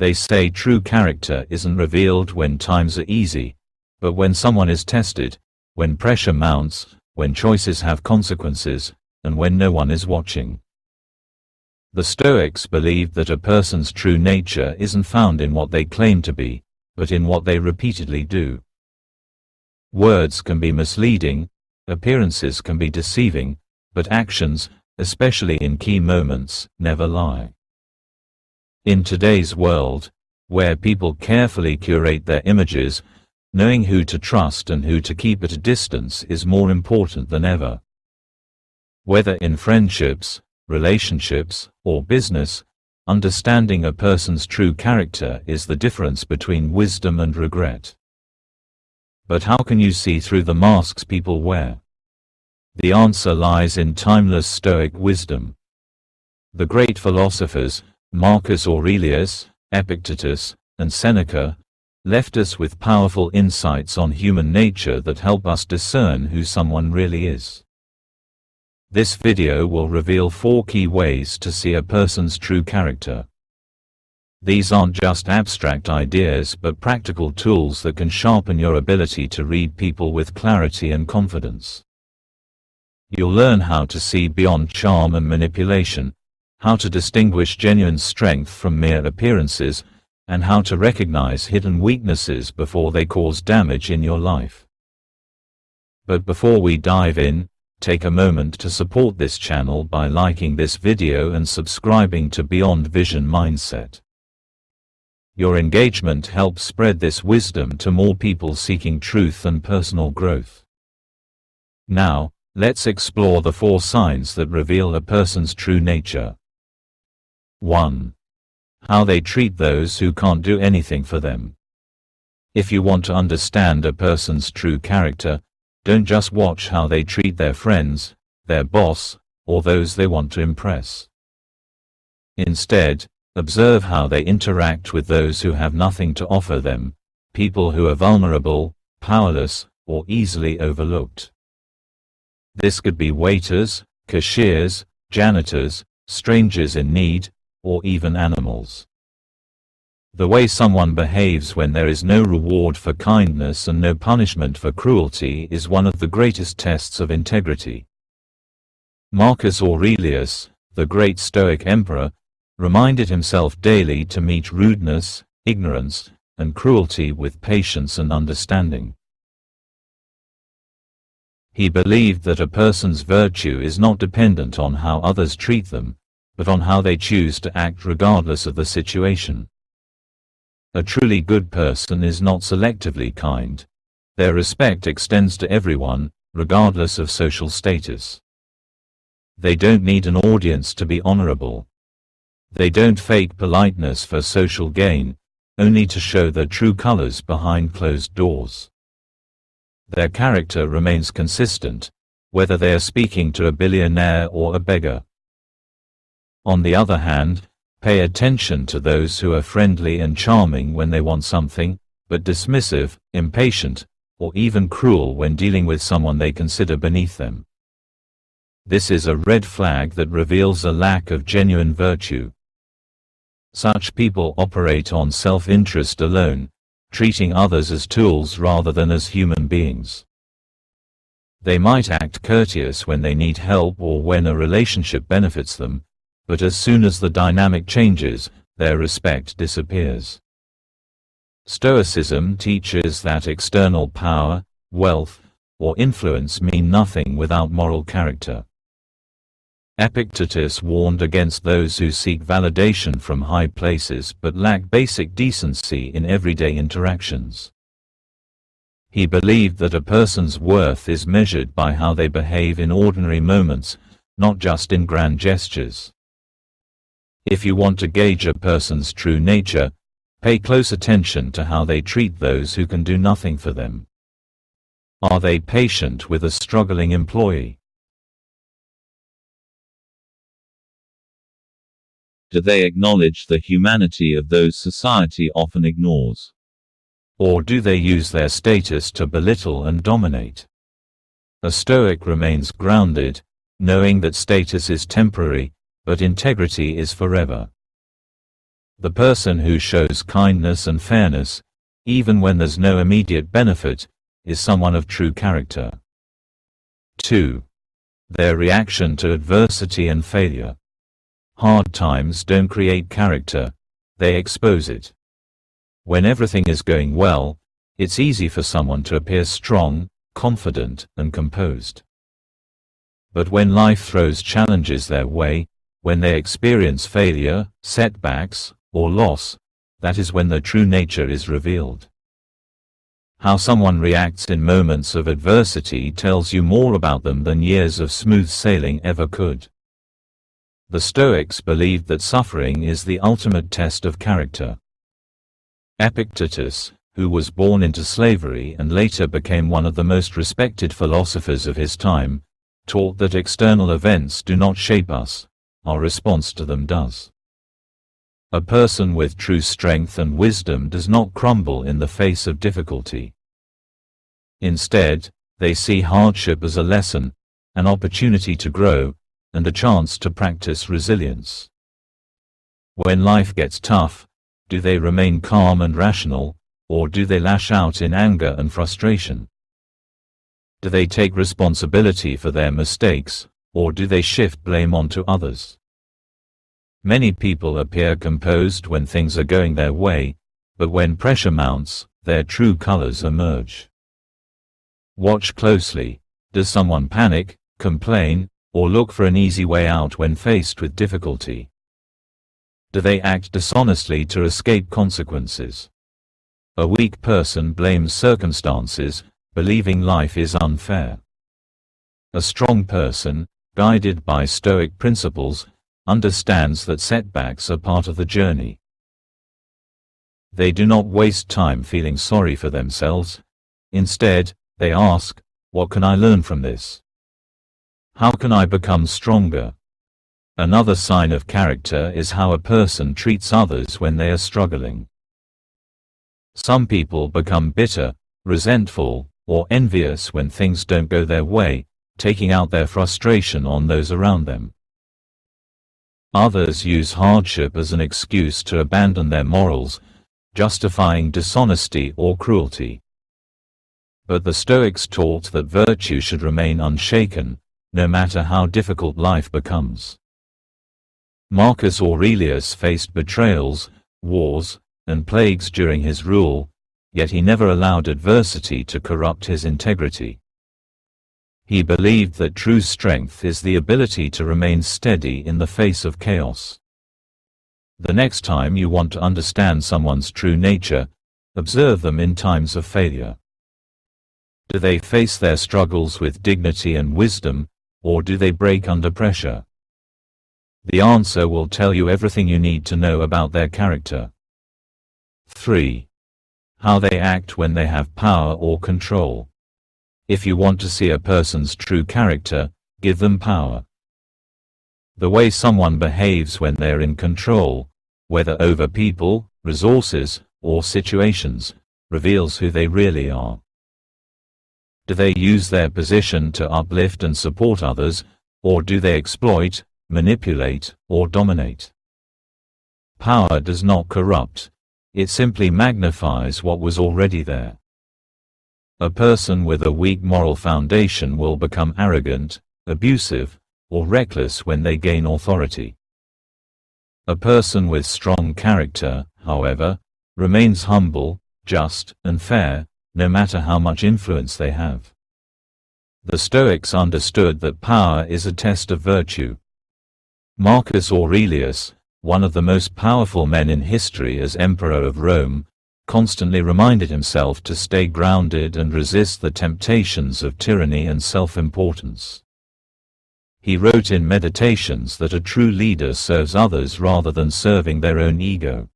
They say true character isn't revealed when times are easy, but when someone is tested, when pressure mounts, when choices have consequences, and when no one is watching. The Stoics believed that a person's true nature isn't found in what they claim to be, but in what they repeatedly do. Words can be misleading, appearances can be deceiving, but actions, especially in key moments, never lie. In today's world, where people carefully curate their images, knowing who to trust and who to keep at a distance is more important than ever. Whether in friendships, relationships, or business, understanding a person's true character is the difference between wisdom and regret. But how can you see through the masks people wear? The answer lies in timeless Stoic wisdom. The great philosophers, Marcus Aurelius, Epictetus, and Seneca, left us with powerful insights on human nature that help us discern who someone really is. This video will reveal 4 key ways to see a person's true character. These aren't just abstract ideas but practical tools that can sharpen your ability to read people with clarity and confidence. You'll learn how to see beyond charm and manipulation, how to distinguish genuine strength from mere appearances, and how to recognize hidden weaknesses before they cause damage in your life. But before we dive in, take a moment to support this channel by liking this video and subscribing to Beyond Vision Mindset. Your engagement helps spread this wisdom to more people seeking truth and personal growth. Now, let's explore the 4 signs that reveal a person's true nature. 1. How they treat those who can't do anything for them. If you want to understand a person's true character, don't just watch how they treat their friends, their boss, or those they want to impress. Instead, observe how they interact with those who have nothing to offer them, people who are vulnerable, powerless, or easily overlooked. This could be waiters, cashiers, janitors, strangers in need, or even animals. The way someone behaves when there is no reward for kindness and no punishment for cruelty is one of the greatest tests of integrity. Marcus Aurelius, the great Stoic emperor, reminded himself daily to meet rudeness, ignorance, and cruelty with patience and understanding. He believed that a person's virtue is not dependent on how others treat them, but on how they choose to act regardless of the situation. A truly good person is not selectively kind. Their respect extends to everyone, regardless of social status. They don't need an audience to be honorable. They don't fake politeness for social gain, only to show their true colors behind closed doors. Their character remains consistent, whether they are speaking to a billionaire or a beggar. On the other hand, pay attention to those who are friendly and charming when they want something, but dismissive, impatient, or even cruel when dealing with someone they consider beneath them. This is a red flag that reveals a lack of genuine virtue. Such people operate on self-interest alone, treating others as tools rather than as human beings. They might act courteous when they need help or when a relationship benefits them, but as soon as the dynamic changes, their respect disappears. Stoicism teaches that external power, wealth, or influence mean nothing without moral character. Epictetus warned against those who seek validation from high places but lack basic decency in everyday interactions. He believed that a person's worth is measured by how they behave in ordinary moments, not just in grand gestures. If you want to gauge a person's true nature, pay close attention to how they treat those who can do nothing for them. Are they patient with a struggling employee? Do they acknowledge the humanity of those society often ignores? Or do they use their status to belittle and dominate? A Stoic remains grounded, knowing that status is temporary, but integrity is forever. The person who shows kindness and fairness, even when there's no immediate benefit, is someone of true character. 2. Their reaction to adversity and failure. Hard times don't create character, they expose it. When everything is going well, it's easy for someone to appear strong, confident, and composed. But when life throws challenges their way, when they experience failure, setbacks, or loss, that is when their true nature is revealed. How someone reacts in moments of adversity tells you more about them than years of smooth sailing ever could. The Stoics believed that suffering is the ultimate test of character. Epictetus, who was born into slavery and later became one of the most respected philosophers of his time, taught that external events do not shape us, our response to them does. A person with true strength and wisdom does not crumble in the face of difficulty. Instead, they see hardship as a lesson, an opportunity to grow, and a chance to practice resilience. When life gets tough, do they remain calm and rational, or do they lash out in anger and frustration? Do they take responsibility for their mistakes, or do they shift blame onto others? Many people appear composed when things are going their way, but when pressure mounts, their true colors emerge. Watch closely. Does someone panic, complain, or look for an easy way out when faced with difficulty? Do they act dishonestly to escape consequences? A weak person blames circumstances, believing life is unfair. A strong person, guided by Stoic principles, understands that setbacks are part of the journey. They do not waste time feeling sorry for themselves. Instead, they ask, what can I learn from this? How can I become stronger? Another sign of character is how a person treats others when they are struggling. Some people become bitter, resentful, or envious when things don't go their way, taking out their frustration on those around them. Others use hardship as an excuse to abandon their morals, justifying dishonesty or cruelty. But the Stoics taught that virtue should remain unshaken, no matter how difficult life becomes. Marcus Aurelius faced betrayals, wars, and plagues during his rule, yet he never allowed adversity to corrupt his integrity. He believed that true strength is the ability to remain steady in the face of chaos. The next time you want to understand someone's true nature, observe them in times of failure. Do they face their struggles with dignity and wisdom, or do they break under pressure? The answer will tell you everything you need to know about their character. 3. How they act when they have power or control. If you want to see a person's true character, give them power. The way someone behaves when they're in control, whether over people, resources, or situations, reveals who they really are. Do they use their position to uplift and support others, or do they exploit, manipulate, or dominate? Power does not corrupt, it simply magnifies what was already there. A person with a weak moral foundation will become arrogant, abusive, or reckless when they gain authority. A person with strong character, however, remains humble, just, and fair, no matter how much influence they have. The Stoics understood that power is a test of virtue. Marcus Aurelius, one of the most powerful men in history as Emperor of Rome, constantly reminded himself to stay grounded and resist the temptations of tyranny and self-importance. He wrote in Meditations that a true leader serves others rather than serving their own ego.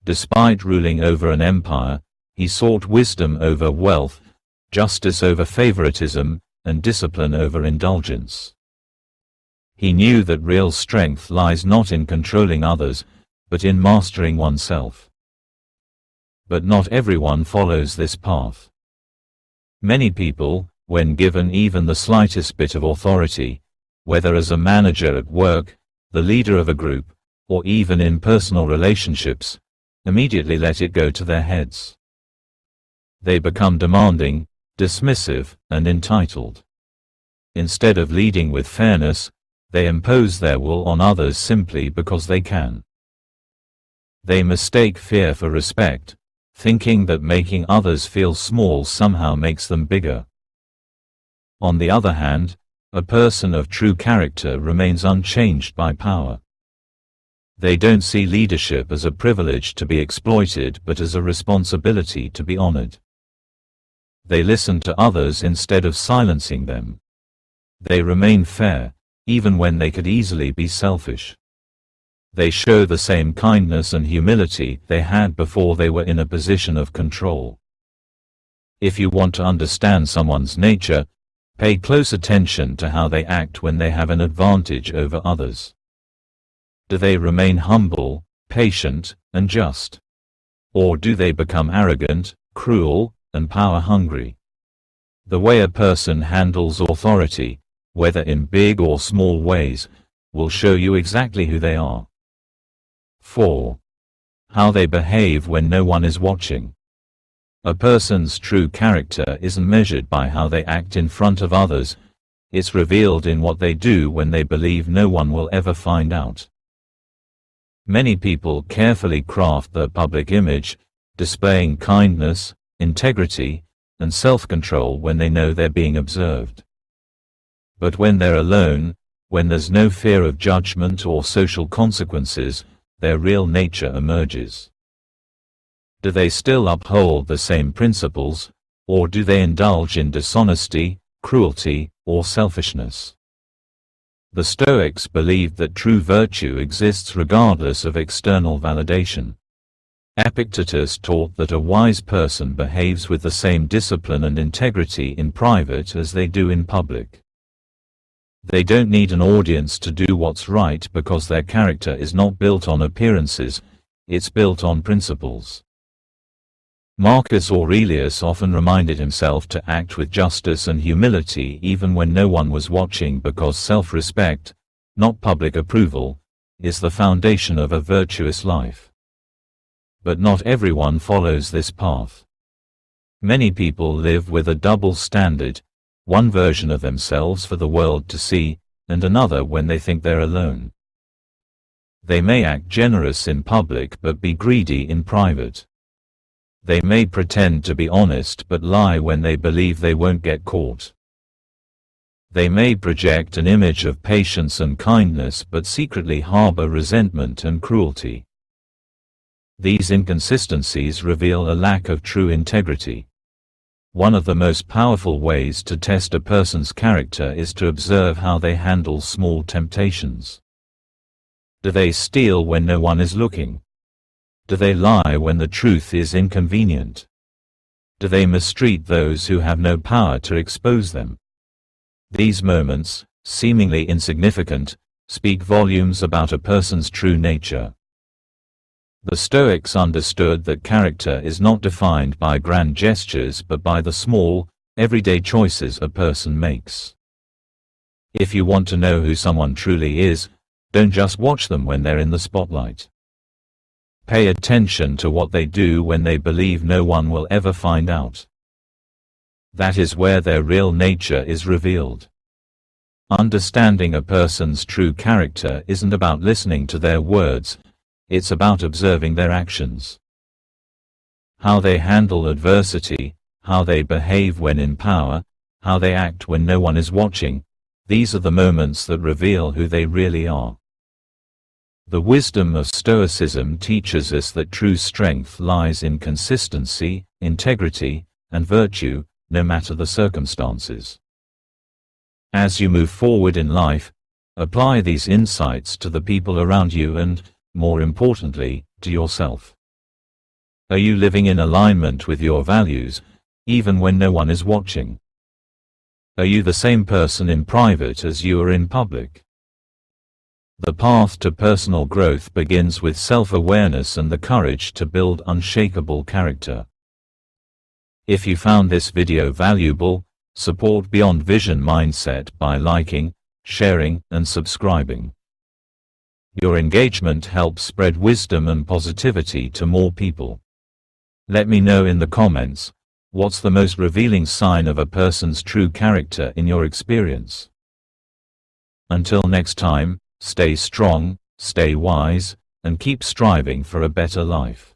Despite ruling over an empire, he sought wisdom over wealth, justice over favoritism, and discipline over indulgence. He knew that real strength lies not in controlling others, but in mastering oneself. But not everyone follows this path. Many people, when given even the slightest bit of authority, whether as a manager at work, the leader of a group, or even in personal relationships, immediately let it go to their heads. They become demanding, dismissive, and entitled. Instead of leading with fairness, they impose their will on others simply because they can. They mistake fear for respect, thinking that making others feel small somehow makes them bigger. On the other hand, a person of true character remains unchanged by power. They don't see leadership as a privilege to be exploited but as a responsibility to be honored. They listen to others instead of silencing them. They remain fair, even when they could easily be selfish. They show the same kindness and humility they had before they were in a position of control. If you want to understand someone's nature, pay close attention to how they act when they have an advantage over others. Do they remain humble, patient, and just? Or do they become arrogant, cruel, and power-hungry? The way a person handles authority, whether in big or small ways, will show you exactly who they are. 4. How they behave when no one is watching. A person's true character isn't measured by how they act in front of others, it's revealed in what they do when they believe no one will ever find out. Many people carefully craft their public image, displaying kindness, integrity, and self-control when they know they're being observed. But when they're alone, when there's no fear of judgment or social consequences, their real nature emerges. Do they still uphold the same principles, or do they indulge in dishonesty, cruelty, or selfishness? The Stoics believed that true virtue exists regardless of external validation. Epictetus taught that a wise person behaves with the same discipline and integrity in private as they do in public. They don't need an audience to do what's right because their character is not built on appearances, it's built on principles. Marcus Aurelius often reminded himself to act with justice and humility even when no one was watching because self-respect, not public approval, is the foundation of a virtuous life. But not everyone follows this path. Many people live with a double standard, one version of themselves for the world to see, and another when they think they're alone. They may act generous in public but be greedy in private. They may pretend to be honest but lie when they believe they won't get caught. They may project an image of patience and kindness but secretly harbor resentment and cruelty. These inconsistencies reveal a lack of true integrity. One of the most powerful ways to test a person's character is to observe how they handle small temptations. Do they steal when no one is looking? Do they lie when the truth is inconvenient? Do they mistreat those who have no power to expose them? These moments, seemingly insignificant, speak volumes about a person's true nature. The Stoics understood that character is not defined by grand gestures but by the small, everyday choices a person makes. If you want to know who someone truly is, don't just watch them when they're in the spotlight. Pay attention to what they do when they believe no one will ever find out. That is where their real nature is revealed. Understanding a person's true character isn't about listening to their words, it's about observing their actions. How they handle adversity, how they behave when in power, how they act when no one is watching, these are the moments that reveal who they really are. The wisdom of Stoicism teaches us that true strength lies in consistency, integrity, and virtue, no matter the circumstances. As you move forward in life, apply these insights to the people around you and, more importantly, to yourself. Are you living in alignment with your values, even when no one is watching? Are you the same person in private as you are in public? The path to personal growth begins with self-awareness and the courage to build unshakable character. If you found this video valuable, support Beyond Vision Mindset by liking, sharing, and subscribing. Your engagement helps spread wisdom and positivity to more people. Let me know in the comments, what's the most revealing sign of a person's true character in your experience? Until next time, stay strong, stay wise, and keep striving for a better life.